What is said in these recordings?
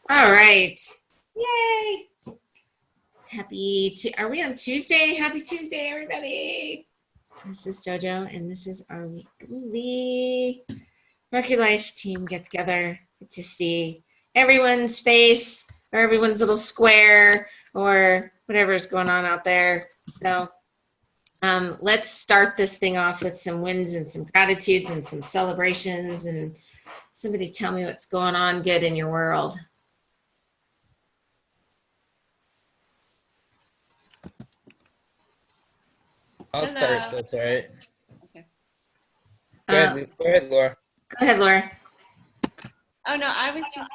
All right. Yay. Are we on Tuesday? Happy Tuesday, everybody. This is JoJo, and this is our weekly Rock Your Life team get together to see everyone's face or everyone's little square or whatever's going on out there. So let's start this thing off with some wins and some gratitudes and some celebrations. And somebody tell me what's going on good in your world. I'll start if that's all right. Okay. Go ahead, Laura. Go ahead, Laura. Oh, no, I was just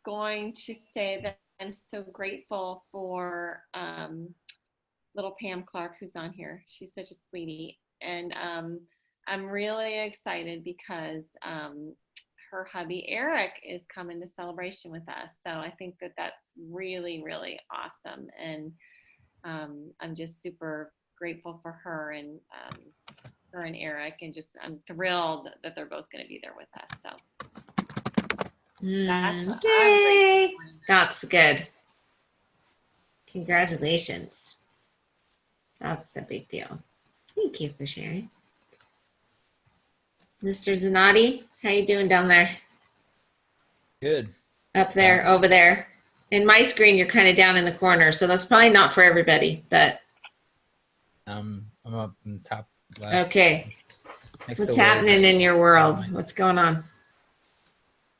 going to say that I'm so grateful for little Pam Clark, who's on here. She's such a sweetie. And I'm really excited because her hubby, Eric, is coming to celebration with us. So I think that that's really, really awesome. And I'm just super grateful for her and Eric, and just I'm thrilled that they're both going to be there with us. So yay! That's good. Congratulations. That's a big deal. Thank you for sharing. Mr. Zanotti, how you doing down there? Good. Up there, over there. In my screen, you're kind of down in the corner, so that's probably not for everybody, but. I'm up in the top left. Okay. What's happening in your world? What's going on?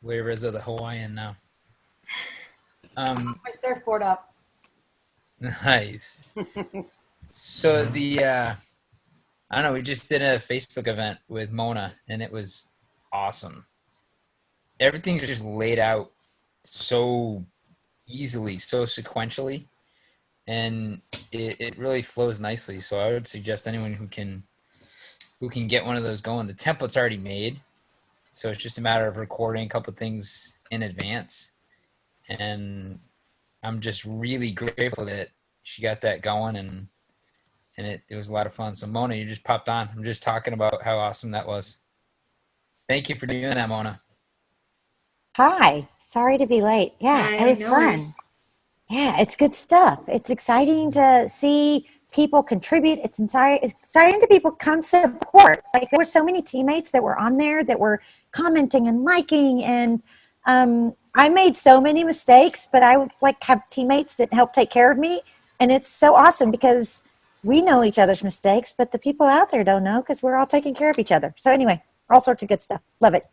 Larry Rizzo, the Hawaiian now. My surfboard up. Nice. So I don't know, we just did a Facebook event with Mona, and it was awesome. Everything's just laid out so easily, so sequentially, and it really flows nicely. So I would suggest anyone who can get one of those going. The template's already made, so it's just a matter of recording a couple of things in advance. And I'm just really grateful that she got that going, and it was a lot of fun. So Mona, you just popped on. I'm just talking about how awesome that was. Thank you for doing that, Mona. Hi. Sorry to be late. Yeah, it was fun. Yeah, it's good stuff. It's exciting to see people contribute. It's exciting to people come support. Like, there were so many teammates that were on there that were commenting and liking, and I made so many mistakes, but I have teammates that help take care of me, and it's so awesome because we know each other's mistakes, but the people out there don't know because we're all taking care of each other. So anyway, all sorts of good stuff. Love it.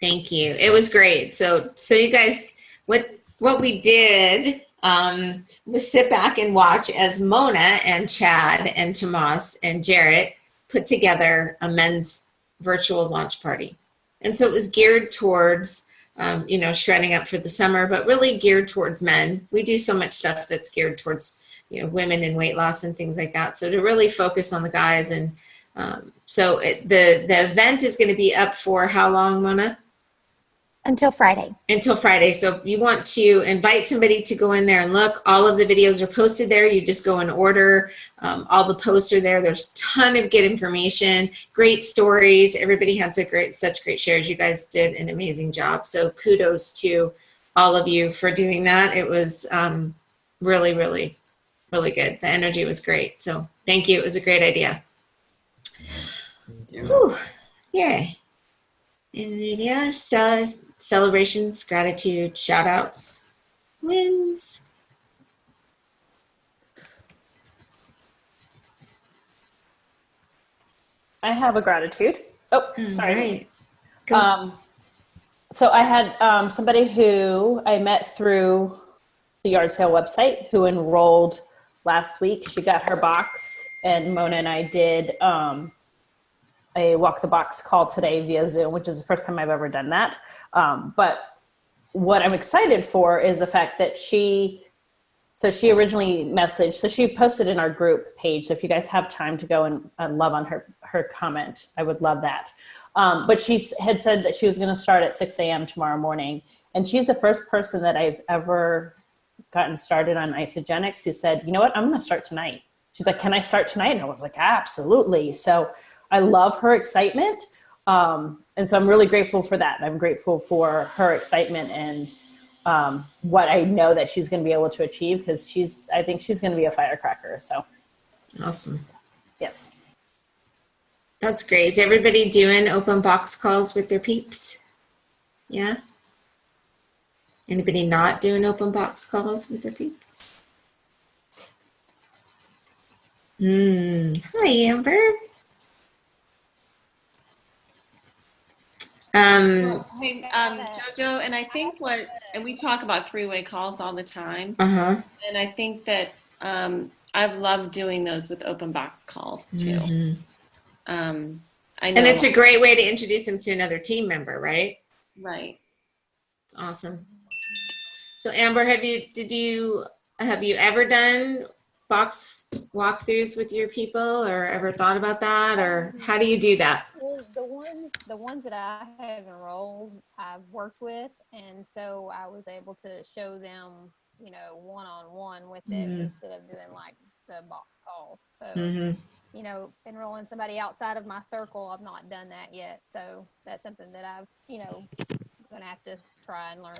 Thank you. It was great. So you guys, what we did was sit back and watch as Mona and Chad and Tomas and Jarrett put together a men's virtual launch party. And so it was geared towards, shredding up for the summer, but really geared towards men. We do so much stuff that's geared towards, women and weight loss and things like that. So to really focus on the guys. And so the event is going to be up for how long, Mona? Until Friday. Until Friday. So if you want to invite somebody to go in there and look, all of the videos are posted there. You just go and order. All the posts are there. There's a ton of good information, great stories. Everybody had such great shares. You guys did an amazing job. So kudos to all of you for doing that. It was really, really, really good. The energy was great. So thank you. It was a great idea. Thank you. Whew. Yay. And yeah, so celebrations, gratitude, shout outs, wins. I have a gratitude. Oh, sorry. Right. So I had somebody who I met through the yard sale website who enrolled last week. She got her box, and Mona and I did a walk the box call today via Zoom, which is the first time I've ever done that. But what I'm excited for is the fact that she originally messaged, so she posted in our group page. So if you guys have time to go and love on her comment, I would love that. But she had said that she was going to start at 6 a.m. tomorrow morning. And she's the first person that I've ever gotten started on Isogenics who said, you know what, I'm going to start tonight. She's like, can I start tonight? And I was like, absolutely. So I love her excitement. And so I'm really grateful for that. I'm grateful for her excitement and what I know that she's going to be able to achieve, because I think she's going to be a firecracker. So awesome. Yes. That's great. Is everybody doing open box calls with their peeps? Yeah. Anybody not doing open box calls with their peeps? Hi, Amber. Hey, Jojo, and I think and we talk about three-way calls all the time. And I think that I've loved doing those with open box calls too. I know. And it's a great way to introduce them to another team member, right? Right. It's awesome. So Amber, have you ever done box walkthroughs with your people, or ever thought about that, or how do you do that? Well, the ones that I have enrolled, I've worked with, and so I was able to show them, you know, one-on-one with it instead of doing like the box calls. So, you know, enrolling somebody outside of my circle, I've not done that yet. So that's something that I've, you know, gonna have to try and learn.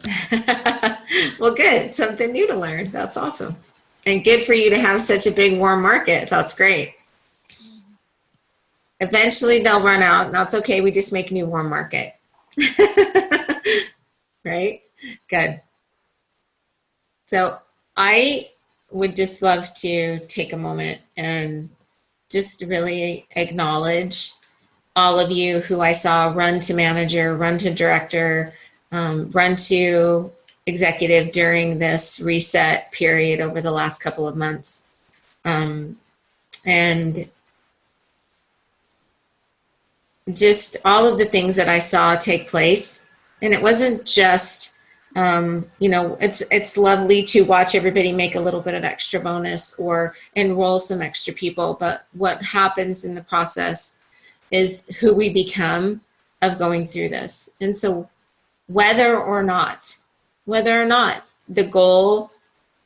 Well, good. Something new to learn. That's awesome. And good for you to have such a big warm market. That's great. Eventually they'll run out, and that's okay. We just make new warm market. Right? Good. So I would just love to take a moment and just really acknowledge all of you who I saw run to manager, run to director, run to executive during this reset period over the last couple of months. And just all of the things that I saw take place. And it wasn't just, you know, it's lovely to watch everybody make a little bit of extra bonus or enroll some extra people, but what happens in the process is who we become of going through this. And so whether or not the goal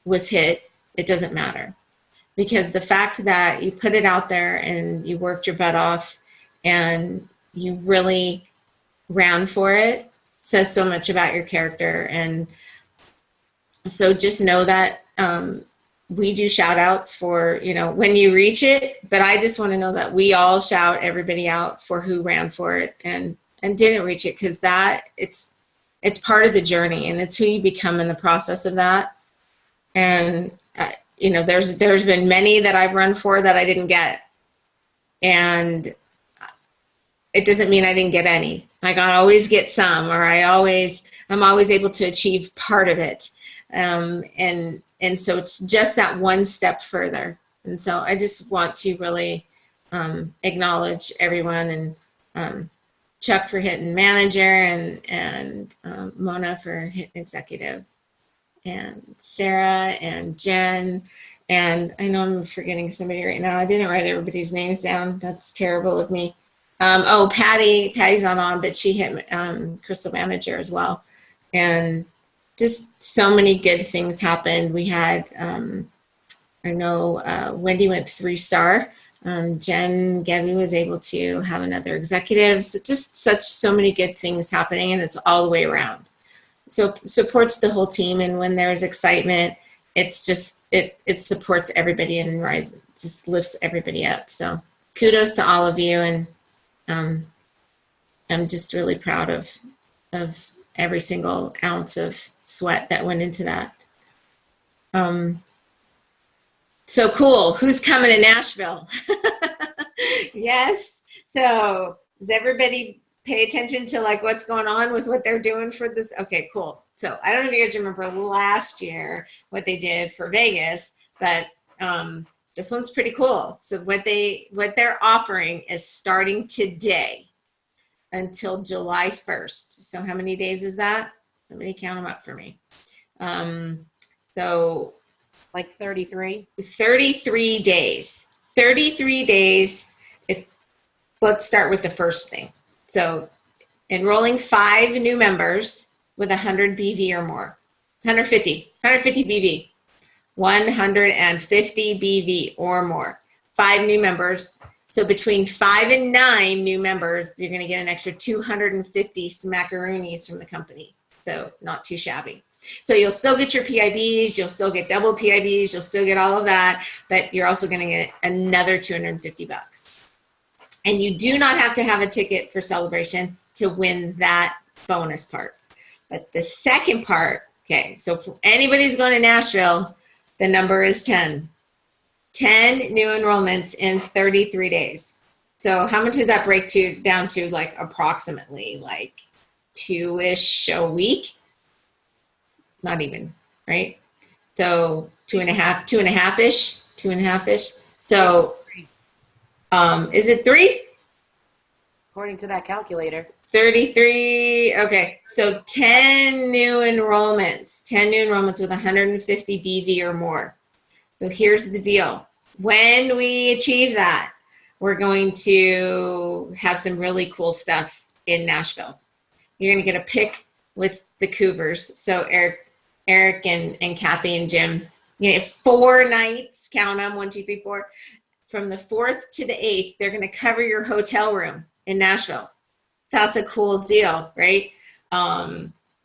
was hit, it doesn't matter. Because the fact that you put it out there and you worked your butt off and you really ran for it says so much about your character. And so just know that we do shout outs for, you know, when you reach it, but I just want to know that we all shout everybody out for who ran for it and didn't reach it, because that it's part of the journey, and it's who you become in the process of that. And you know, there's been many that I've run for that I didn't get, and it doesn't mean I didn't get any. Like, I always get some, or I'm always able to achieve part of it. And so it's just that one step further. And so I just want to really acknowledge everyone, and Chuck for hitting manager, and Mona for hitting executive, and Sarah and Jen. And I know I'm forgetting somebody right now. I didn't write everybody's names down. That's terrible of me. Oh, Patty's not on, but she hit Crystal manager as well. And just so many good things happened. We had, I know Wendy went 3-star. Jen Gabby was able to have another executive. So just so many good things happening, and it's all the way around. So supports the whole team, and when there's excitement, it's just, it supports everybody and just lifts everybody up. So kudos to all of you, and I'm just really proud of every single ounce of sweat that went into that. So cool. Who's coming to Nashville? Yes. So does everybody pay attention to like what's going on with what they're doing for this? Okay, cool. So I don't know if you guys remember last year what they did for Vegas, but this one's pretty cool. So what they're offering is starting today until July 1st. So how many days is that? Somebody count them up for me. So like 33 days. 33 days. Let's start with the first thing. So enrolling 5 new members with 100 BV or more. 150 BV. 150 BV or more. 5 new members. So between 5 and 9 new members, you're going to get an extra 250 smackaroonies from the company. So not too shabby. So you'll still get your PIBs, you'll still get double PIBs, you'll still get all of that, but you're also going to get another 250 bucks. And you do not have to have a ticket for celebration to win that bonus part. But the second part, okay, so if anybody's going to Nashville, the number is 10. 10 new enrollments in 33 days. So how much does that break down to, like, approximately like 2-ish a week? Not even, right? So 2.5-ish. So is it 3? According to that calculator. 33. Okay. So 10 new enrollments with 150 BV or more. So here's the deal. When we achieve that, we're going to have some really cool stuff in Nashville. You're going to get a pick with the Cougars. So Eric and Kathy and Jim, you get 4 nights, count them, 1, 2, 3, 4. From the 4th to the 8th, they're going to cover your hotel room in Nashville. That's a cool deal, right?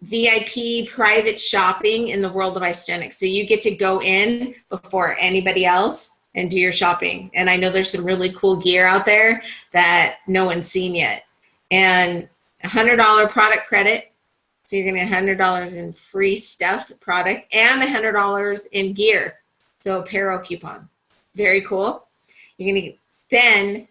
VIP private shopping in the world of Isogenics. So you get to go in before anybody else and do your shopping. And I know there's some really cool gear out there that no one's seen yet. And $100 product credit. So you're going to get $100 in free stuff, product, and $100 in gear. So apparel coupon. Very cool. You're going to then,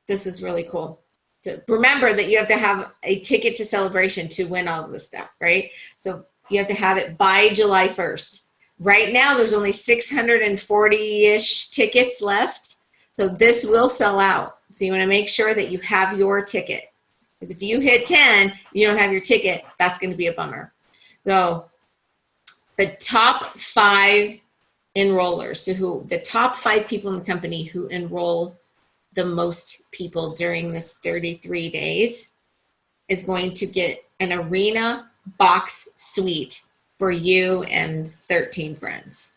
this is really cool. So remember that you have to have a ticket to celebration to win all of this stuff, right? So you have to have it by July 1st. Right now, there's only 640-ish tickets left. So this will sell out. So you want to make sure that you have your ticket. Because if you hit 10, you don't have your ticket, that's going to be a bummer. So the top 5 enrollers, so the top 5 people in the company who enroll the most people during this 33 days is going to get an arena box suite for you and 13 friends.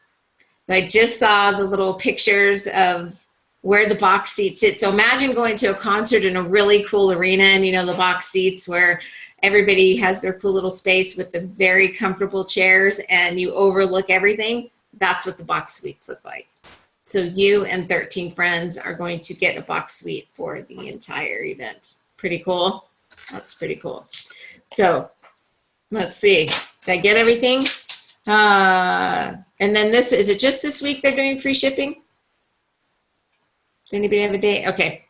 So I just saw the little pictures of where the box seats sit. So imagine going to a concert in a really cool arena and, you know, the box seats where everybody has their cool little space with the very comfortable chairs and you overlook everything. That's what the box suites look like. So you and 13 friends are going to get a box suite for the entire event. Pretty cool. That's pretty cool. So let's see. Did I get everything? And then is it just this week they're doing free shipping? Does anybody have a date? Okay.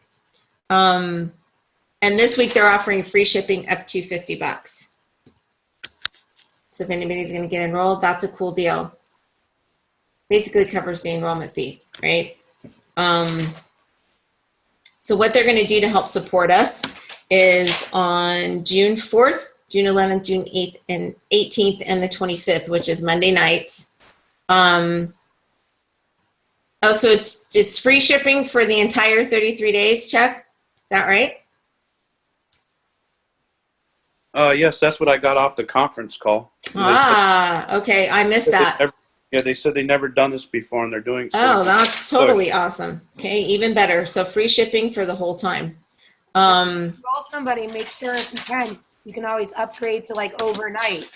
And this week they're offering free shipping up to $50. So if anybody's going to get enrolled, that's a cool deal. Basically covers the enrollment fee, right? So what they're going to do to help support us is on June 4th, June 11th, June 8th, and 18th, and the 25th, which is Monday nights. So it's free shipping for the entire 33 days, Chuck? Is that right? Yes, that's what I got off the conference call. Okay. I missed that. Yeah, they said they never done this before, and they're doing so. Oh, that's totally awesome. Okay, even better. So free shipping for the whole time. Call somebody, make sure if you can always upgrade to like overnight.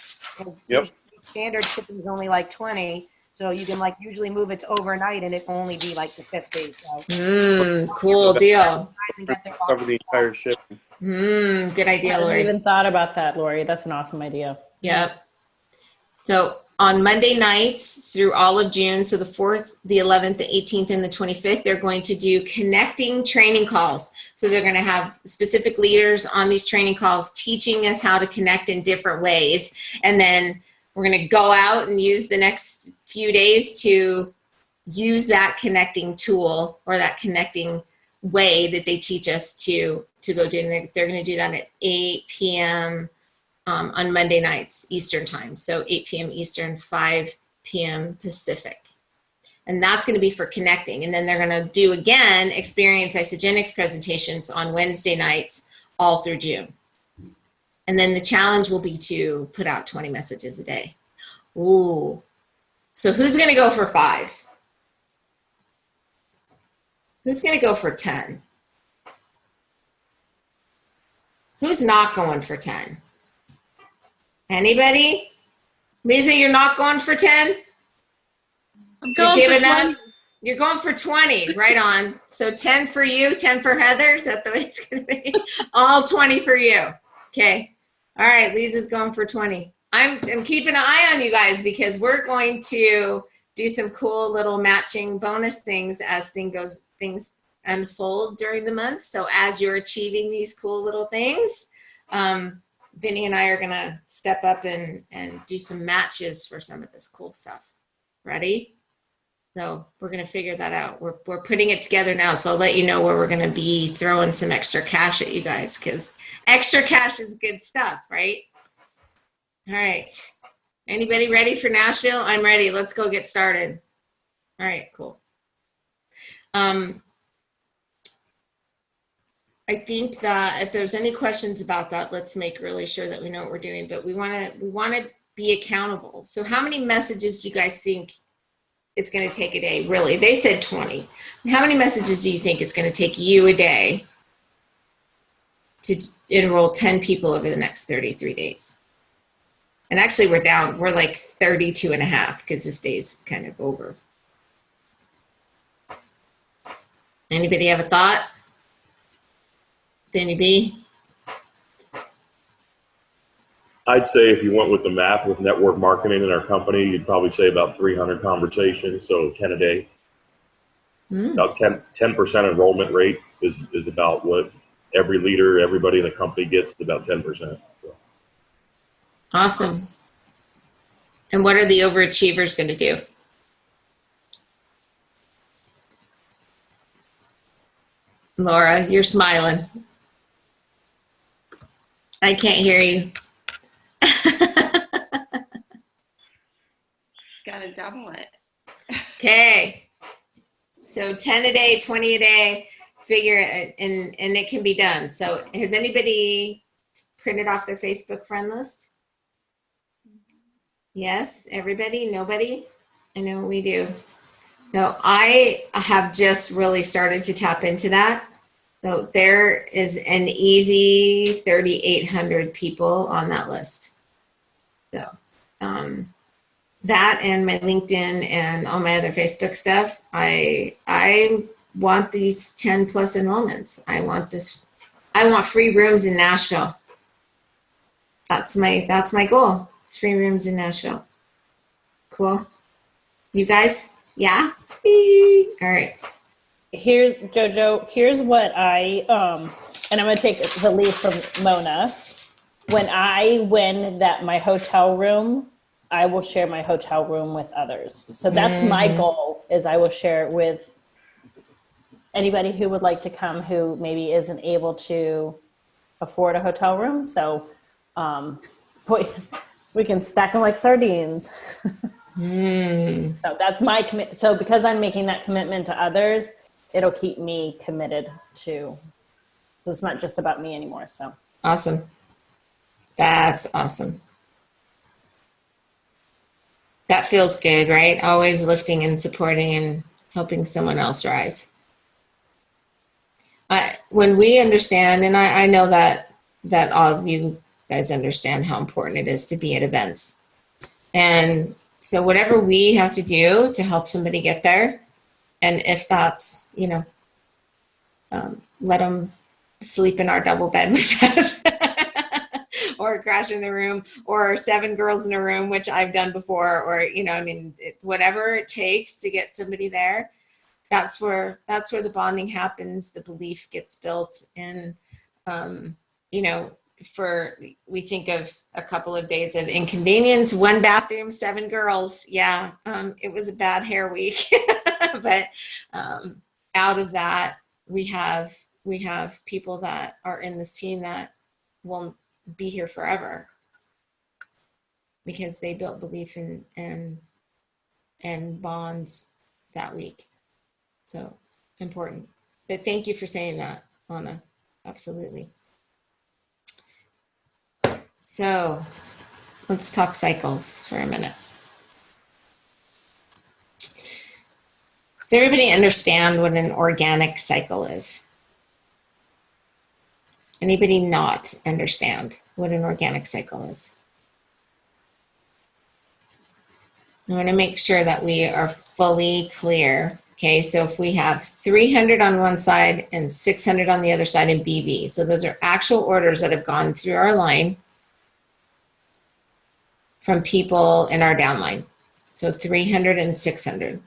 Yep. Standard shipping is only like 20, so you can like usually move it to overnight, and it will only be like the 50. So. Cool deal. Cover the entire shipping. Good idea, I Lori. hadn't even thought about that, Lori. That's an awesome idea. Yep. So on Monday nights through all of June, so the 4th, the 11th, the 18th, and the 25th, they're going to do connecting training calls. So they're going to have specific leaders on these training calls teaching us how to connect in different ways. And then we're going to go out and use the next few days to use that connecting tool or that connecting way that they teach us to go do. And they're going to do that at 8 p.m. On Monday nights, Eastern time. So 8 p.m. Eastern, 5 p.m. Pacific. And that's going to be for connecting. And then they're going to do, again, Experience Isogenics presentations on Wednesday nights all through June. And then the challenge will be to put out 20 messages a day. Ooh. So who's going to go for 5? Who's going to go for 10? Who's not going for 10? Anybody? Lisa, you're not going for 10? I'm You're going for giving 20. up? You're going for 20, right on. So 10 for you, 10 for Heather. Is that the way it's going to be? All 20 for you. Okay. All right, Lisa's going for 20. I'm keeping an eye on you guys because we're going to do some cool little matching bonus things as things unfold during the month. So as you're achieving these cool little things, Vinny and I are going to step up and do some matches for some of this cool stuff. Ready? So we're going to figure that out. We're putting it together now. So I'll let you know where we're going to be throwing some extra cash at you guys because extra cash is good stuff, right? All right. Anybody ready for Nashville? I'm ready. Let's go get started. All right, cool. I think that if there's any questions about that, let's make really sure that we know what we're doing. But we want to be accountable. So how many messages do you guys think it's going to take a day? Really, they said 20. How many messages do you think it's going to take you a day to enroll 10 people over the next 33 days? And actually we're like 32 and a half because this day's kind of over. Anybody have a thought? Benny B? I'd say if you went with the math with network marketing in our company, you'd probably say about 300 conversations, so 10 a day. About 10% enrollment rate is about what every leader, everybody in the company gets, about 10%. So. Awesome. And what are the overachievers going to do? Laura, you're smiling. I can't hear you. Gotta double it. Okay. So 10 a day, 20 a day, figure it, and it can be done. So has anybody printed off their Facebook friend list? Yes, everybody, nobody? I know we do. So I have just really started to tap into that. So there is an easy 3,800 people on that list. So that and my LinkedIn and all my other Facebook stuff, I want these 10 plus enrollments. I want free rooms in Nashville. That's my goal. It's free rooms in Nashville. Cool. You guys? Yeah? All right. Here, Jojo, here's what and I'm going to take the lead from Mona. When I win my hotel room, I will share my hotel room with others. So that's my goal, is I will share it with anybody who would like to come who maybe isn't able to afford a hotel room. So we can stack them like sardines. So that's my commit. So because I'm making that commitment to others, it'll keep me committed to. It's not just about me anymore. So awesome. That's awesome. That feels good, right? Always lifting and supporting and helping someone else rise. When we understand, and I know that all of you guys understand how important it is to be at events. And so whatever we have to do to help somebody get there, and if that's, let them sleep in our double bed with us or crash in the room, or 7 girls in a room, which I've done before, or, whatever it takes to get somebody there, that's where the bonding happens. The belief gets built. And, we think of a couple of days of inconvenience, 1 bathroom, 7 girls. Yeah. It was a bad hair week, but out of that, we have people that are in this team that will be here forever because they built belief and bonds that week. So important. But thank you for saying that, Anna. Absolutely. So let's talk cycles for a minute. Does everybody understand what an organic cycle is? Anybody not understand what an organic cycle is? I want to make sure that we are fully clear. Okay, so if we have 300 on one side and 600 on the other side in BV, so those are actual orders that have gone through our line from people in our downline. So 300 and 600.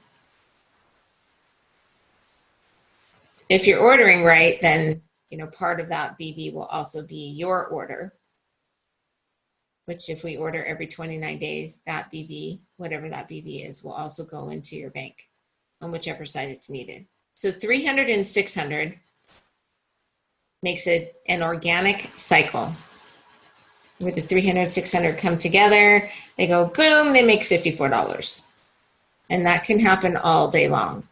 If you're ordering right, then part of that BV will also be your order, which if we order every 29 days, that BV, whatever that BV is, will also go into your bank on whichever side it's needed. So 300 and 600 makes it an organic cycle where the 300, 600 come together, they go boom, they make $54. And that can happen all day long.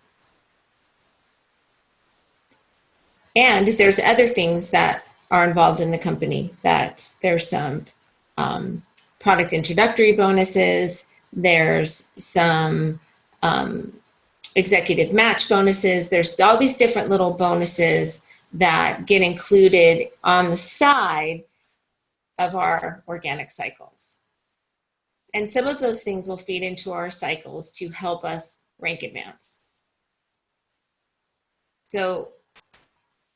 And there's other things that are involved in the company, that there's some product introductory bonuses, there's some executive match bonuses, there's all these different little bonuses that get included on the side of our organic cycles. And some of those things will feed into our cycles to help us rank advance. So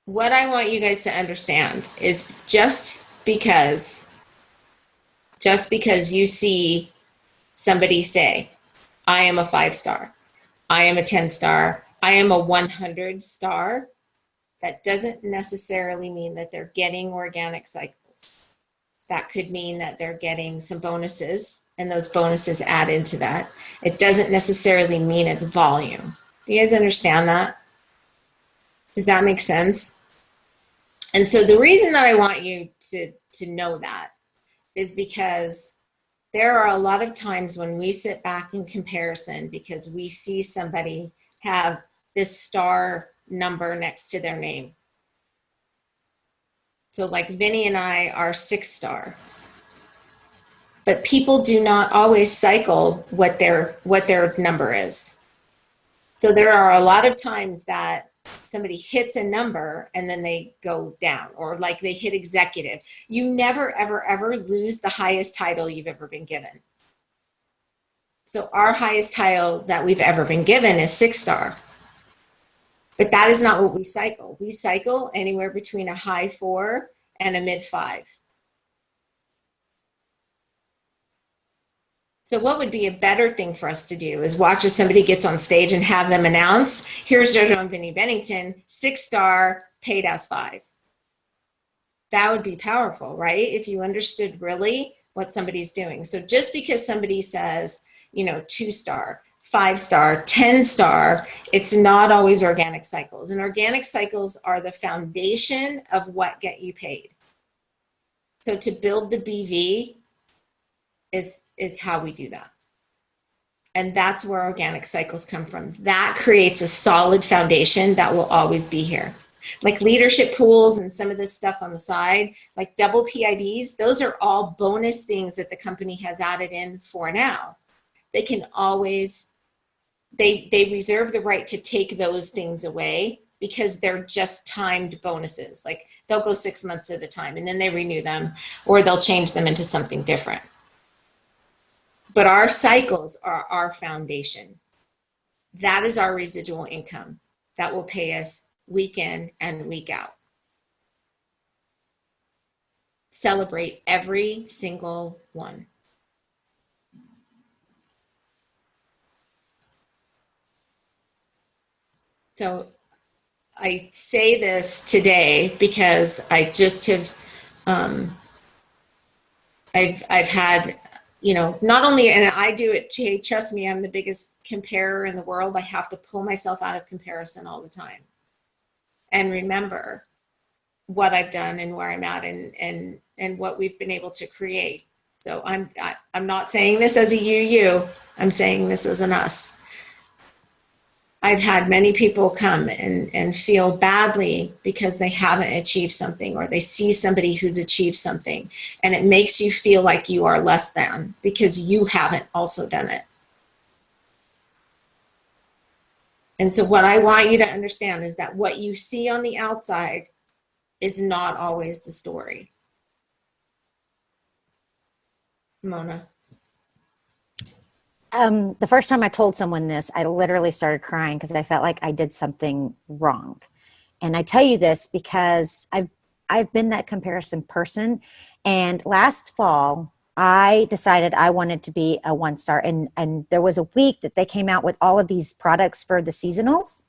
what I want you guys to understand is just because you see somebody say, I am a 5-star, I am a 10-star, I am a 100-star, that doesn't necessarily mean that they're getting organic cycles. That could mean that they're getting some bonuses, and those bonuses add into that. It doesn't necessarily mean it's volume. Do you guys understand that? Does that make sense? And so the reason that I want you to know that is because there are a lot of times when we sit back in comparison because we see somebody have this star number next to their name. So like Vinny and I are 6-star. But people do not always cycle what their number is. So there are a lot of times that somebody hits a number and then they go down, or like they hit executive. You never, ever, ever lose the highest title you've ever been given. So our highest title that we've ever been given is 6-star. But that is not what we cycle. We cycle anywhere between a high 4 and a mid 5. So what would be a better thing for us to do is watch as somebody gets on stage and have them announce, here's JoJo and Vinny Bennington, 6-star, paid as 5. That would be powerful, right? If you understood really what somebody's doing. So just because somebody says, 2-star, 5-star, 10-star, it's not always organic cycles. And organic cycles are the foundation of what get you paid. So to build the BV is how we do that. And that's where organic cycles come from. That creates a solid foundation that will always be here. Like leadership pools and some of this stuff on the side, like double PIBs, those are all bonus things that the company has added in for now. They can always, they reserve the right to take those things away because they're just timed bonuses. Like they'll go 6 months at a time and then they renew them, or they'll change them into something different. But our cycles are our foundation. That is our residual income that will pay us week in and week out. Celebrate every single one. So I say this today because I just have, I've had, not only, and I do it, Jay, trust me, I'm the biggest comparer in the world. I have to pull myself out of comparison all the time and remember what I've done and where I'm at and what we've been able to create. So I'm not saying this as a you, I'm saying this as an us. I've had many people come and feel badly because they haven't achieved something, or they see somebody who's achieved something, and it makes you feel like you are less than because you haven't also done it. And so what I want you to understand is that what you see on the outside is not always the story. Mona. The first time I told someone this, I literally started crying because I felt like I did something wrong. And I tell you this because I've been that comparison person. And last fall, I decided I wanted to be a 1-star. And there was a week that they came out with all of these products for the seasonals.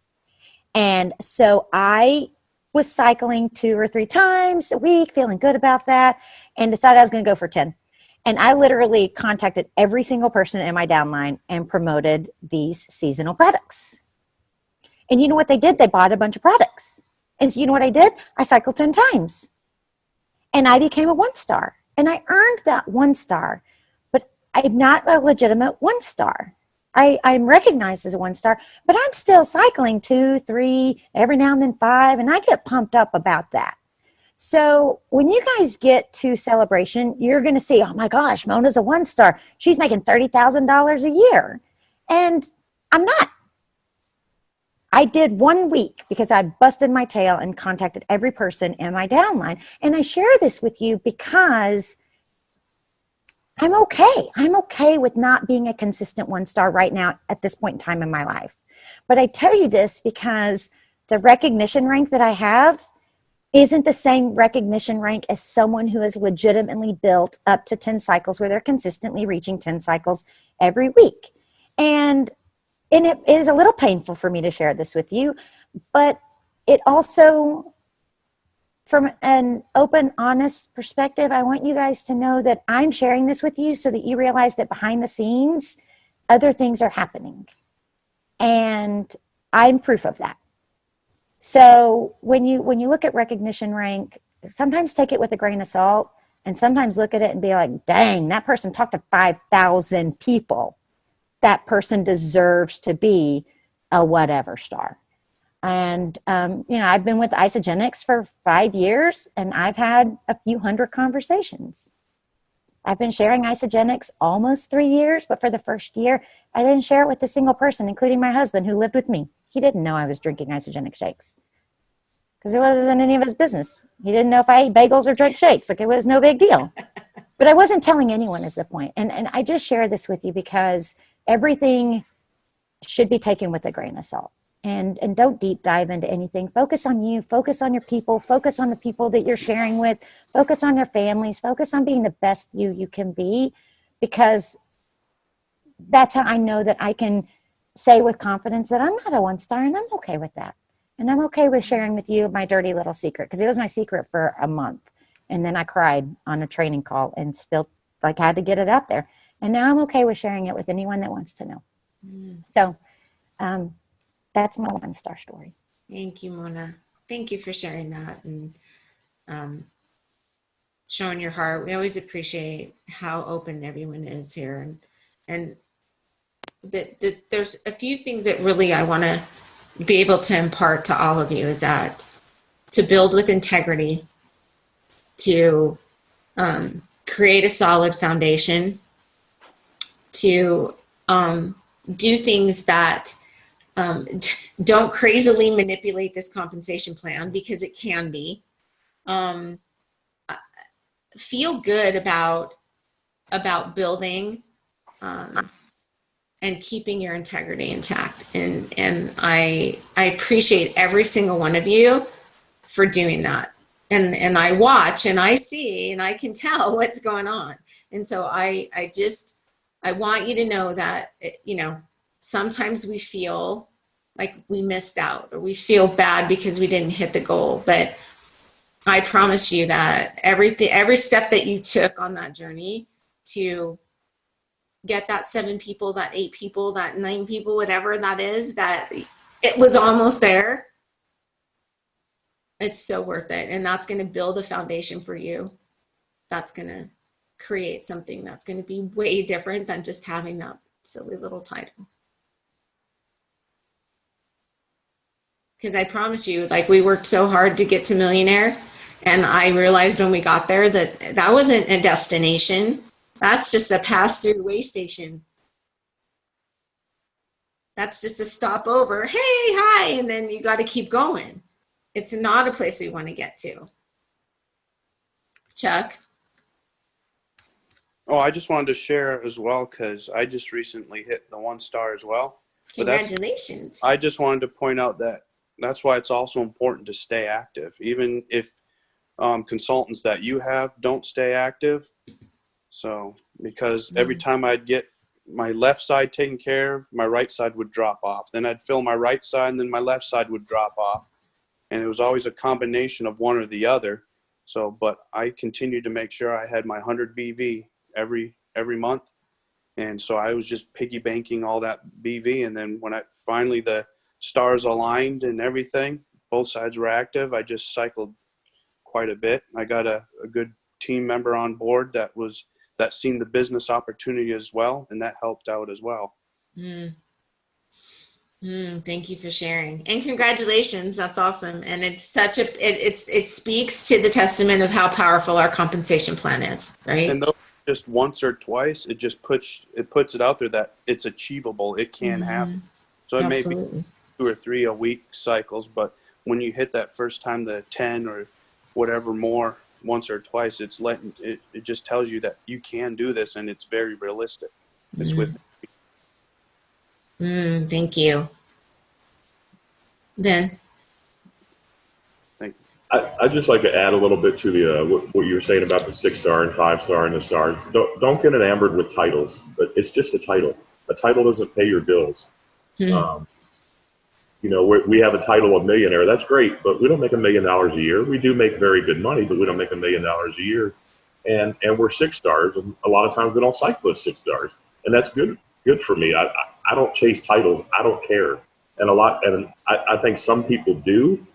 And so I was cycling 2 or 3 times a week, feeling good about that, and decided I was going to go for 10. And I literally contacted every single person in my downline and promoted these seasonal products. And you know what they did? They bought a bunch of products. And so you know what I did? I cycled 10 times. And I became a 1-star. And I earned that 1-star. But I'm not a legitimate 1-star. I'm recognized as a 1-star, but I'm still cycling 2, 3, every now and then 5. And I get pumped up about that. So when you guys get to celebration, you're going to see, oh my gosh, Mona's a 1-star. She's making $30,000 a year. And I'm not. I did 1 week because I busted my tail and contacted every person in my downline. And I share this with you because I'm okay. I'm okay with not being a consistent 1-star right now at this point in time in my life. But I tell you this because the recognition rank that I have isn't the same recognition rank as someone who has legitimately built up to 10 cycles where they're consistently reaching 10 cycles every week. And it is a little painful for me to share this with you, but it also, from an open, honest perspective, I want you guys to know that I'm sharing this with you so that you realize that behind the scenes, other things are happening. And I'm proof of that. So when you look at recognition rank, sometimes take it with a grain of salt, and sometimes look at it and be like, dang, that person talked to 5,000 people. That person deserves to be a whatever star. And, I've been with Isogenics for 5 years, and I've had a few hundred conversations. I've been sharing Isogenics almost 3 years, but for the first year, I didn't share it with a single person, including my husband who lived with me. He didn't know I was drinking isogenic shakes because it wasn't any of his business. He didn't know if I ate bagels or drank shakes. Like, it was no big deal. But I wasn't telling anyone is the point. And I just share this with you because everything should be taken with a grain of salt. And don't deep dive into anything. Focus on you. Focus on your people. Focus on the people that you're sharing with. Focus on your families. Focus on being the best you can be, because that's how I know that I can say with confidence that I'm not a 1-star, and I'm okay with that. And I'm okay with sharing with you my dirty little secret, because it was my secret for a month. And then I cried on a training call and spilled, like, I had to get it out there. And now I'm okay with sharing it with anyone that wants to know. So that's my 1-star story. Thank you, Mona. Thank you for sharing that and showing your heart. We always appreciate how open everyone is here. And there's a few things that really I want to be able to impart to all of you, is that to build with integrity, to create a solid foundation, to do things that don't crazily manipulate this compensation plan, because it can be. Feel good about building and keeping your integrity intact. And I appreciate every single one of you for doing that. And I watch and I see and I can tell what's going on. And so I want you to know that, sometimes we feel like we missed out, or we feel bad because we didn't hit the goal. But I promise you that every step that you took on that journey to get that 7 people, that 8 people, that 9 people, whatever that is, that it was almost there. It's so worth it. And that's going to build a foundation for you. That's going to create something that's going to be way different than just having that silly little title. Because I promise you, like, we worked so hard to get to millionaire, and I realized when we got there that that wasn't a destination. That's just a pass-through way station. That's just a stopover. Hey, hi, and then you got to keep going. It's not a place we want to get to. Chuck. Oh, I just wanted to share as well because I just recently hit the 1 star as well. Congratulations. I just wanted to point out that that's why it's also important to stay active. Even if consultants that you have don't stay active. So, because every time I'd get my left side taken care of, my right side would drop off. Then I'd fill my right side and then my left side would drop off. And it was always a combination of one or the other. So, but I continued to make sure I had my 100 BV every month. And so I was just piggy banking all that BV. And then when I finally the stars aligned and everything, both sides were active, I just cycled quite a bit. I got a good team member on board that seen the business opportunity as well, and that helped out as well. Thank you for sharing, and congratulations. That's awesome. And it's such it speaks to the testament of how powerful our compensation plan is, right? And though just once or twice, it just puts it out there that it's achievable. It can happen. So it may be 2 or 3 a week cycles, but when you hit that first time, the 10 or whatever more once or twice, it just tells you that you can do this, and it's very realistic. It's with. Thank you. Ben. Thank you. I'd just like to add a little bit to the what you were saying about the 6-star and 5-star and the stars. Don't get enamored with titles, but it's just a title. A title doesn't pay your bills. You know, we have a title of millionaire. That's great, but we don't make $1 million a year. We do make very good money, but we don't make $1 million a year. And we're 6 stars, and a lot of times we don't cycle as 6 stars, and that's good for me. I don't chase titles. I don't care. And I think some people do,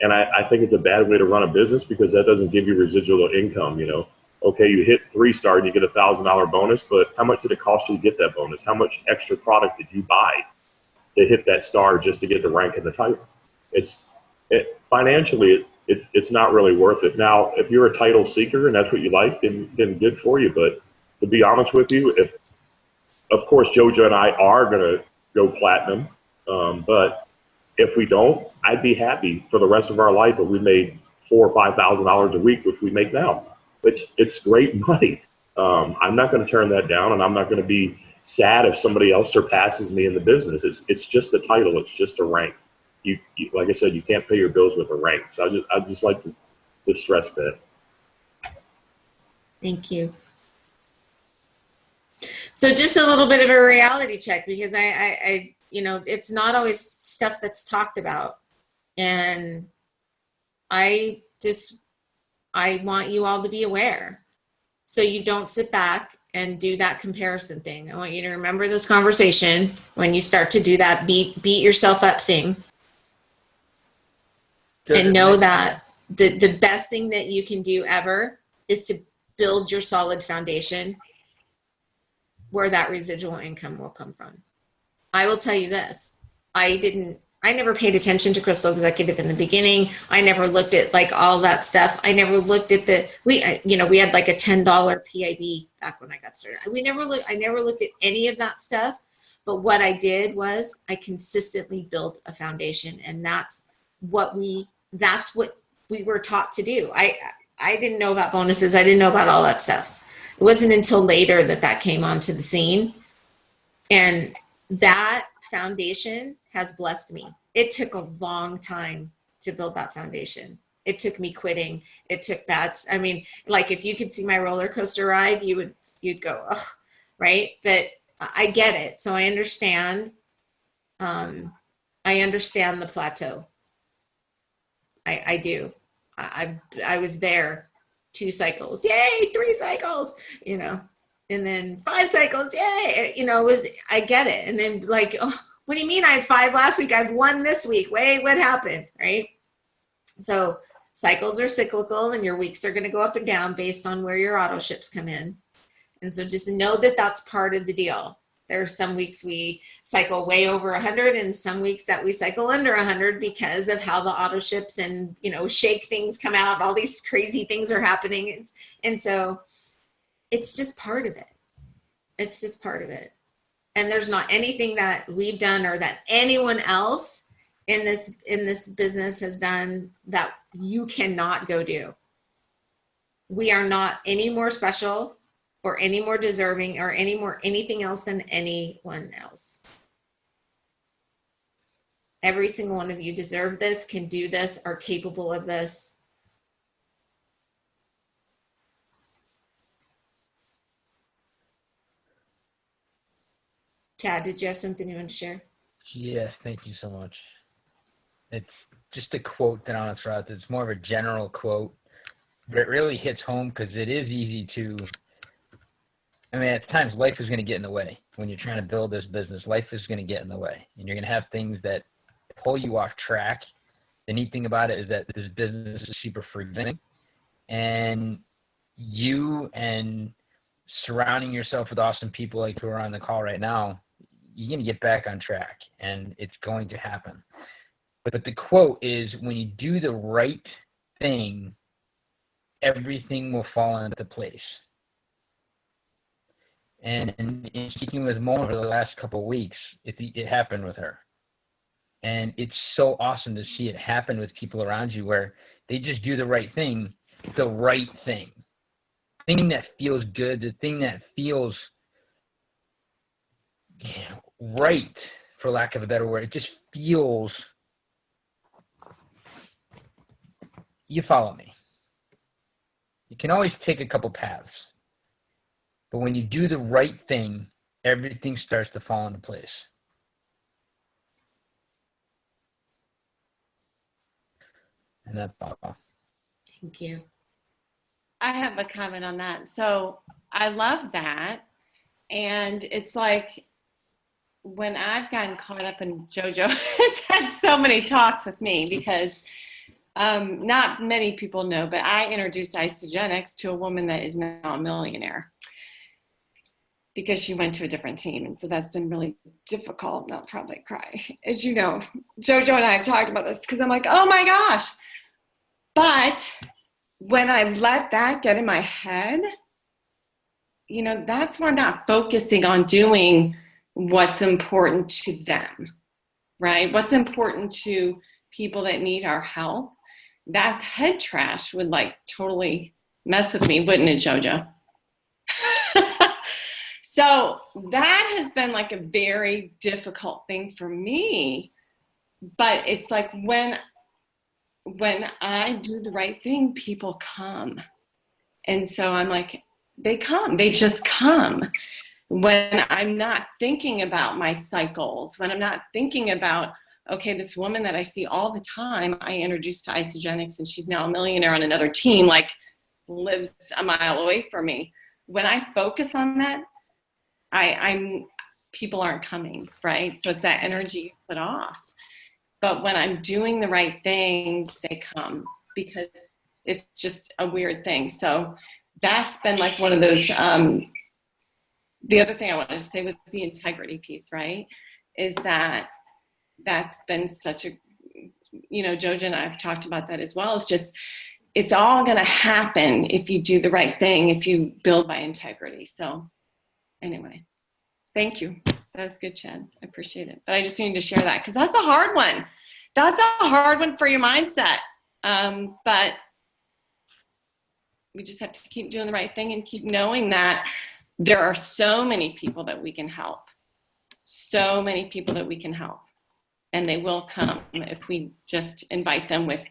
and I think it's a bad way to run a business because that doesn't give you residual income. You know, okay, you hit 3-star and you get a $1,000 bonus, but how much did it cost you to get that bonus? How much extra product did you buy to hit that star just to get the rank in the title? Financially, it's not really worth it. Now, if you're a title seeker and that's what you like, then good for you. But to be honest with you, of course, JoJo and I are going to go platinum, but if we don't, I'd be happy for the rest of our life if we made $4,000 or $5,000 a week, which we make now. It's great money. I'm not going to turn that down, and I'm not going to be sad if somebody else surpasses me in the business. It's just a title. It's just a rank. You like I said, you can't pay your bills with a rank. So I just like to stress that. Thank you. So just a little bit of a reality check, because I you know, it's not always stuff that's talked about. And I want you all to be aware. So you don't sit back and do that comparison thing. I want you to remember this conversation when you start to do that beat yourself up thing. And know that the best thing that you can do ever is to build your solid foundation where that residual income will come from. I will tell you this. I never paid attention to Crystal Executive in the beginning. I never looked at like all that stuff. I never looked at we had like a $10 PIB back when I got started. I never looked at any of that stuff. But what I did was I consistently built a foundation, and that's what we were taught to do. I didn't know about bonuses. I didn't know about all that stuff. It wasn't until later that came onto the scene. And that foundation has blessed me. It took a long time to build that foundation. It took me quitting. It took bats. I mean, like if you could see my roller coaster ride, you'd go, ugh, right? But I get it. So I understand. I understand the plateau. I do. I was there 2 cycles. Yay, 3 cycles, you know. And then 5 cycles, yay, you know, I get it. And then like, oh, what do you mean I had 5 last week? I've 1 this week. Wait, what happened, right? So cycles are cyclical, and your weeks are going to go up and down based on where your auto ships come in. And so just know that that's part of the deal. There are some weeks we cycle way over 100, and some weeks that we cycle under 100 because of how the auto ships and, you know, shake things come out. All these crazy things are happening. And so it's just part of it. It's just part of it. And there's not anything that we've done or that anyone else in this business has done that you cannot go do. we are not any more special or any more deserving or any more anything else than anyone else. Every single one of you deserve this, can do this, are capable of this. Chad, did you have something you want to share? Yes, thank you so much. It's just a quote that I want to throw out there. It's more of a general quote, but it really hits home because it is easy to, I mean, at times life is going to get in the way. When you're trying to build this business, life is going to get in the way. And you're going to have things that pull you off track. The neat thing about it is that this business is super forgiving. And you and surrounding yourself with awesome people like who are on the call right now, you're going to get back on track, and it's going to happen. But the quote is, when you do the right thing, everything will fall into place. And in speaking with Mona over the last couple of weeks, it happened with her. And it's so awesome to see it happen with people around you where they just do the right thing. The thing that feels good, the thing that feels right, for lack of a better word. It just feels, you follow me. You can always take a couple paths, but when you do the right thing, everything starts to fall into place. And that's all. Thank you. I have a comment on that. So I love that. And it's like when I've gotten caught up in JoJo has had so many talks with me because not many people know, but I introduced Isogenics to a woman that is now a millionaire because she went to a different team. And so that's been really difficult. And I'll probably cry. As you know, JoJo and I have talked about this because I'm like, oh my gosh. But when I let that get in my head, you know, that's where I'm not focusing on doing what's important to them, right? What's important to people that need our help. That head trash would like totally mess with me, wouldn't it, JoJo? So that has been like a very difficult thing for me. But it's like when I do the right thing, people come. And so I'm like, they come, they just come. When I'm not thinking about my cycles, when I'm not thinking about, okay, this woman that I see all the time, I introduced to Isogenics and she's now a millionaire on another team, like lives a mile away from me. When I focus on that, people aren't coming, right? So it's that energy you put off. But when I'm doing the right thing, they come because it's just a weird thing. So that's been like one of those, the other thing I wanted to say was the integrity piece, right? Is that's been such a, you know, Jojo and I have talked about that as well. It's just, it's all going to happen if you do the right thing, if you build by integrity. So anyway, thank you. That was good, Chad. I appreciate it. But I just needed to share that because that's a hard one. That's a hard one for your mindset. But we just have to keep doing the right thing and keep knowing that there are so many people that we can help. So many people that we can help. And they will come if we just invite them with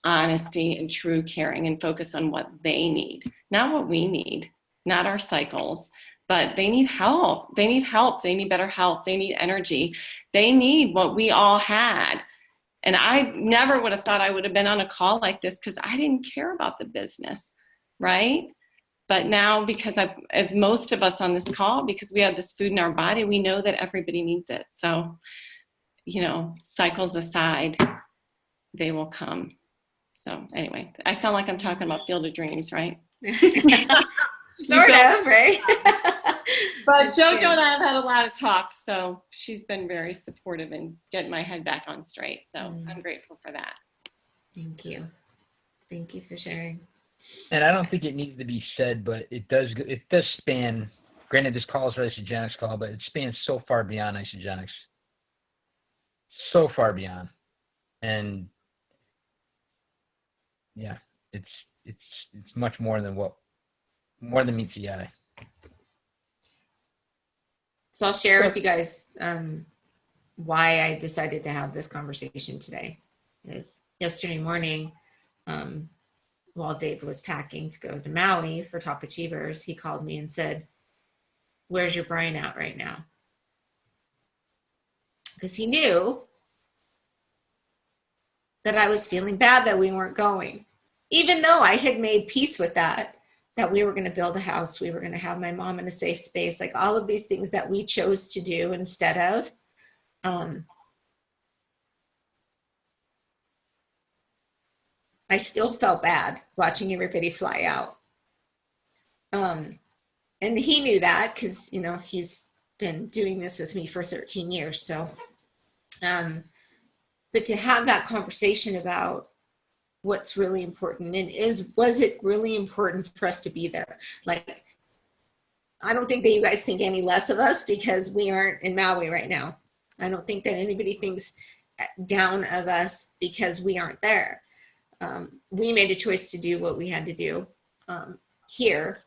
honesty and true caring and focus on what they need. Not what we need, not our cycles, but they need help. They need help. They need better health. They need energy. They need what we all had. And I never would have thought I would have been on a call like this because I didn't care about the business, right? But now, because as most of us on this call, because we have this food in our body, we know that everybody needs it. So, you know, cycles aside, they will come. So anyway, I sound like I'm talking about Field of Dreams, right? Sort of, right? But JoJo and I have had a lot of talks, so she's been very supportive in getting my head back on straight. So I'm grateful for that. Thank you. Thank you for sharing. And I don't think it needs to be said, but it does span, granted this call is an Isogenics call, but it spans so far beyond Isogenics. So far beyond. And yeah, it's it's much more than meets the eye. So I'll share with you guys why I decided to have this conversation today. Is yesterday morning, while Dave was packing to go to Maui for Top Achievers, he called me and said, "Where's your brain at right now?" Because he knew that I was feeling bad that we weren't going, even though I had made peace with that we were going to build a house, we were going to have my mom in a safe space, like all of these things that we chose to do instead of. I still felt bad watching everybody fly out. And he knew that because, you know, he's been doing this with me for 13 years. So, but to have that conversation about what's really important and was it really important for us to be there? Like, I don't think that you guys think any less of us because we aren't in Maui right now. I don't think that anybody thinks down of us because we aren't there. We made a choice to do what we had to do here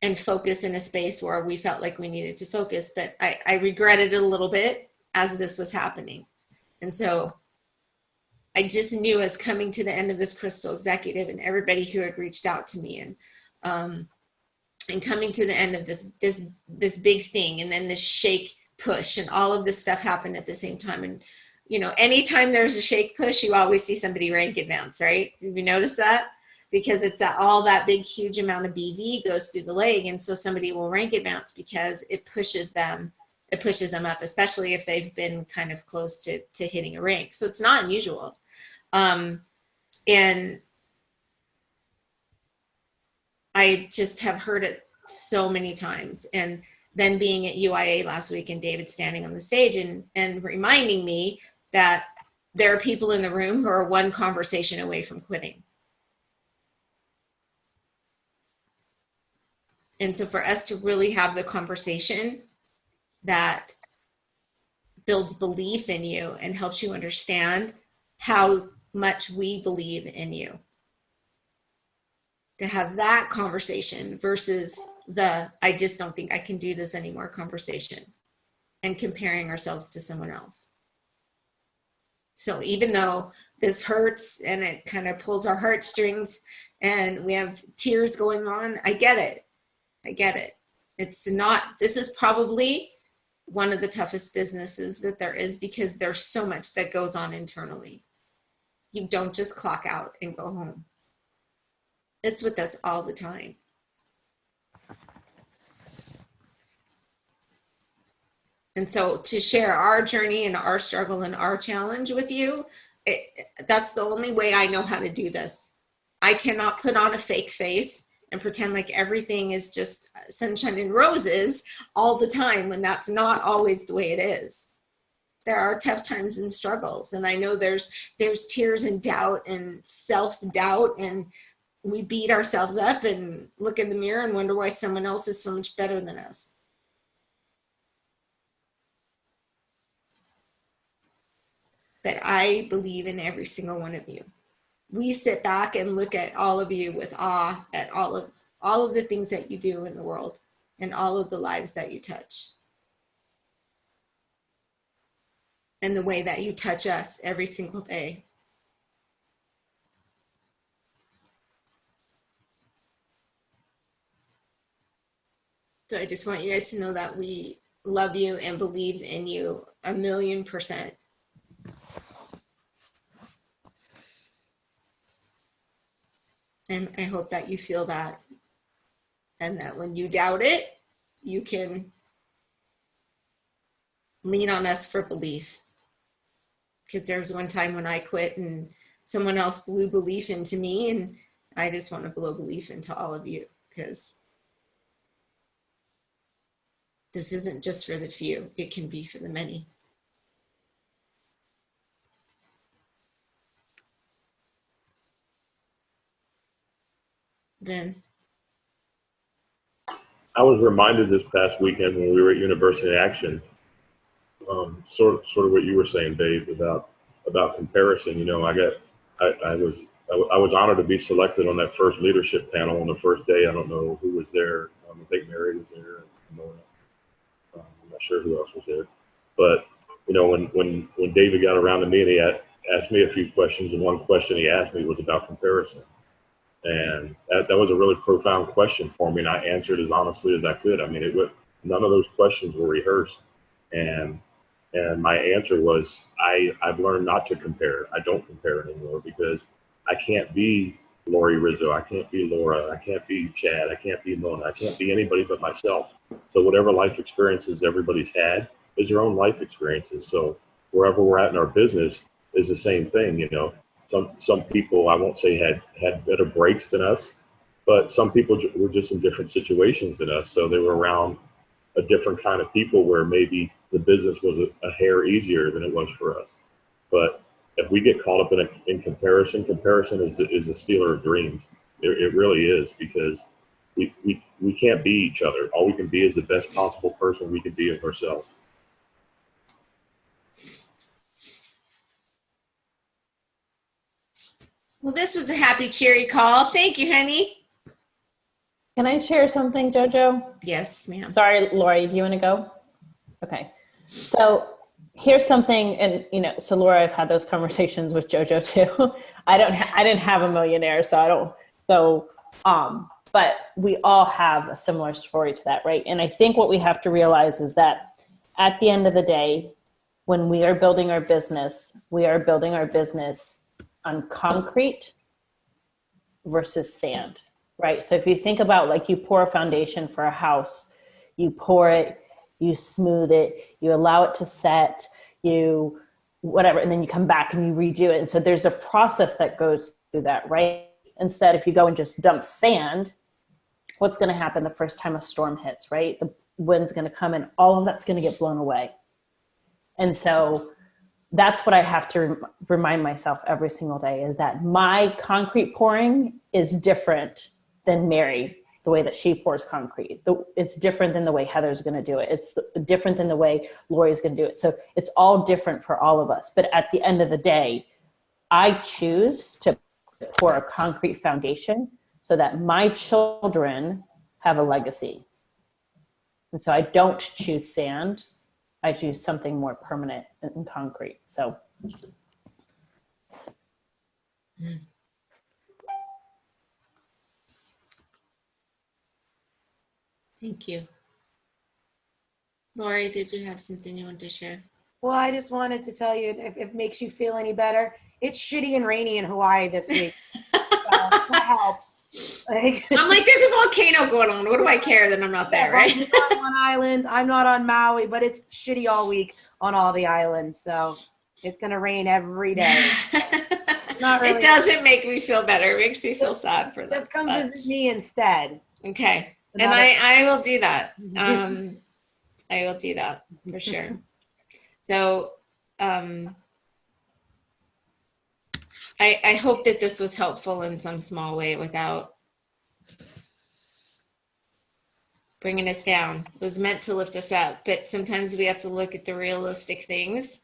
and focus in a space where we felt like we needed to focus. But I regretted it a little bit as this was happening. And so I just knew as coming to the end of this Crystal Executive and everybody who had reached out to me and coming to the end of this big thing, and then this shake push and all of this stuff happened at the same time. And, you know, anytime there's a shake push, you always see somebody rank advance, right? Have you noticed that? Because it's all that big, huge amount of BV goes through the leg. And so somebody will rank advance because it pushes them up, especially if they've been kind of close to hitting a rank. So it's not unusual. And I just have heard it so many times. And then being at UIA last week and David standing on the stage and reminding me that there are people in the room who are one conversation away from quitting. And so for us to really have the conversation that builds belief in you and helps you understand how much we believe in you, to have that conversation versus I just don't think I can do this anymore conversation and comparing ourselves to someone else. So even though this hurts and it kind of pulls our heartstrings and we have tears going on, I get it. This is probably one of the toughest businesses that there is because there's so much that goes on internally. You don't just clock out and go home. It's with us all the time. And so to share our journey and our struggle and our challenge with you, that's the only way I know how to do this. I cannot put on a fake face and pretend like everything is just sunshine and roses all the time when that's not always the way it is. There are tough times and struggles. And I know there's tears and doubt and self-doubt, and we beat ourselves up and look in the mirror and wonder why someone else is so much better than us. But I believe in every single one of you. We sit back and look at all of you with awe at all of the things that you do in the world and all of the lives that you touch. And the way that you touch us every single day. So I just want you guys to know that we love you and believe in you 1,000,000%. And I hope that you feel that, and that when you doubt it, you can lean on us for belief. Because there was one time when I quit and someone else blew belief into me, and I just want to blow belief into all of you, because this isn't just for the few, it can be for the many. Then I was reminded this past weekend when we were at University Action, sort of what you were saying, Dave, about comparison. You know, I was I was honored to be selected on that first leadership panel on the first day. I don't know who was there. I think Mary was there. I'm not sure who else was there. But, you know, when David got around to me and he asked me a few questions, and one question he asked me was about comparison. And that was a really profound question for me, and I answered as honestly as I could. I mean, none of those questions were rehearsed. And my answer was, I've learned not to compare. I don't compare anymore because I can't be Lori Rizzo. I can't be Laura. I can't be Chad. I can't be Mona. I can't be anybody but myself. So whatever life experiences everybody's had is their own life experiences. So wherever we're at in our business is the same thing, you know. Some people, I won't say had better breaks than us, but some people were just in different situations than us. So they were around a different kind of people where maybe the business was a hair easier than it was for us. But if we get caught up in comparison is a stealer of dreams. It really is, because we can't be each other. All we can be is the best possible person we can be of ourselves. Well, this was a happy, cheery call. Thank you, honey. Can I share something, JoJo? Yes, ma'am. Sorry, Lori, do you want to go? Okay. So here's something, and you know, so Laura, I've had those conversations with JoJo too. I didn't have a millionaire, but we all have a similar story to that, right? And I think what we have to realize is that at the end of the day, when we are building our business, we are building our business on concrete versus sand, right? So if you think about, like, you pour a foundation for a house, you pour it, you smooth it, you allow it to set, you whatever, and then you come back and you redo it. And so there's a process that goes through that, right? Instead, if you go and just dump sand, what's going to happen the first time a storm hits, right? The wind's going to come and all of that's going to get blown away. And so that's what I have to remind myself every single day, is that my concrete pouring is different than Mary, the way that she pours concrete. It's different than the way Heather's going to do it. It's different than the way Lori's going to do it. So it's all different for all of us. But at the end of the day, I choose to pour a concrete foundation so that my children have a legacy. And so I don't choose sand. I choose something more permanent and concrete. So. Thank you. Lori, did you have something you wanted to share? Well, I just wanted to tell you, if it makes you feel any better, it's shitty and rainy in Hawaii this week. So that helps. I'm like, there's a volcano going on. What do I care that I'm not there, right? I'm not on one island. I'm not on Maui, but it's shitty all week on all the islands. So it's going to rain every day. Not really. It doesn't make me feel better. It makes me feel sad for them. Just come visit me instead. Okay. And I will do that. I will do that for sure. So I hope that this was helpful in some small way without bringing us down. It was meant to lift us up, but sometimes we have to look at the realistic things.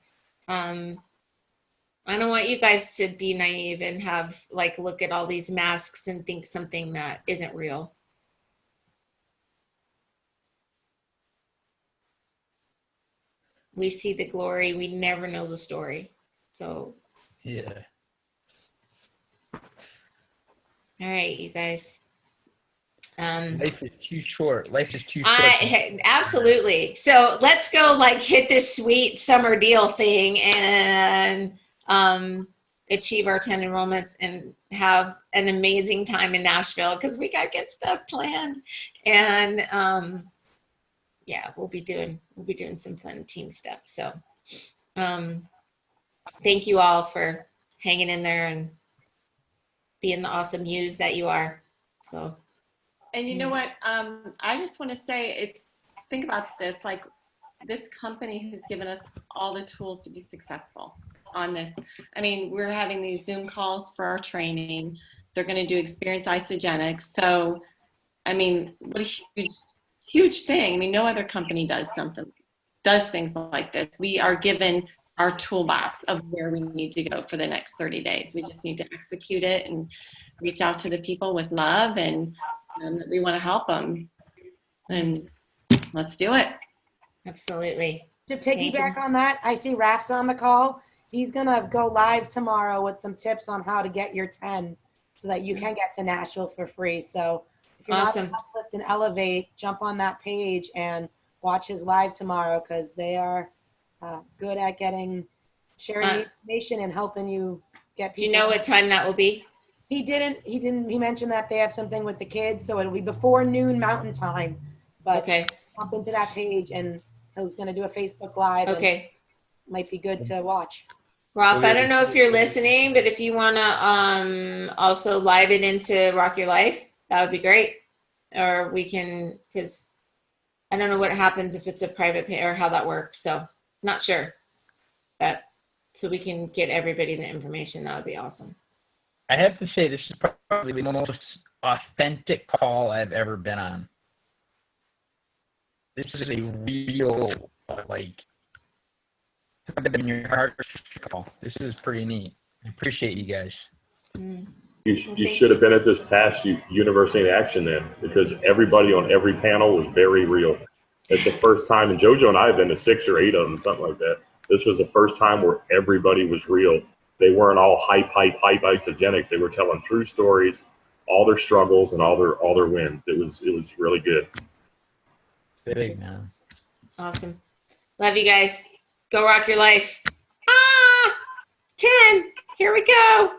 I don't want you guys to be naive and have, like, look at all these masks and think something that isn't real. We see the glory. We never know the story. So. Yeah. All right, you guys. Life is too short. Life is too short. Absolutely. So let's go, like, hit this sweet summer deal thing and achieve our 10 enrollments and have an amazing time in Nashville, because we got good stuff planned. And yeah, we'll be doing some fun team stuff. So thank you all for hanging in there and being the awesome yous that you are. So. And you know what? I just want to say, think about this, like, this company has given us all the tools to be successful on this. I mean, we're having these Zoom calls for our training. They're going to do experience isogenics. So, I mean, what a huge thing. I mean, no other company does things like this. We are given our toolbox of where we need to go for the next 30 days. We just need to execute it and reach out to the people with love, and we want to help them. And let's do it. Absolutely. To piggyback on that, I see Raph's on the call. He's going to go live tomorrow with some tips on how to get your 10 so that you can get to Nashville for free. So if you're Awesome. not Uplift and Elevate, jump on that page and watch his live tomorrow, because they are good at sharing the information and helping you get people. Do you know what time that will be? He mentioned that they have something with the kids, so it'll be before noon Mountain Time. But Okay. jump into that page, and he's going to do a Facebook Live. Okay. Might be good to watch. Ralph, I don't know if you're listening, but if you want to also live it into Rock Your Life, that would be great. Or we can, because I don't know what happens if it's a private pay or how that works. So not sure. But so we can get everybody the information. That would be awesome. I have to say, this is probably the most authentic call I've ever been on. This is a real, in your heart call. This is pretty neat. I appreciate you guys. You should have been at this past University in Action then, because everybody on every panel was very real. It's the first time, and JoJo and I have been to 6 or 8 of them, something like that. This was the first time where everybody was real. They weren't all hype isogenic. They were telling true stories, all their struggles and all their wins. It was really good. Big, man. Awesome. Love you guys. Go rock your life. 10. Here we go.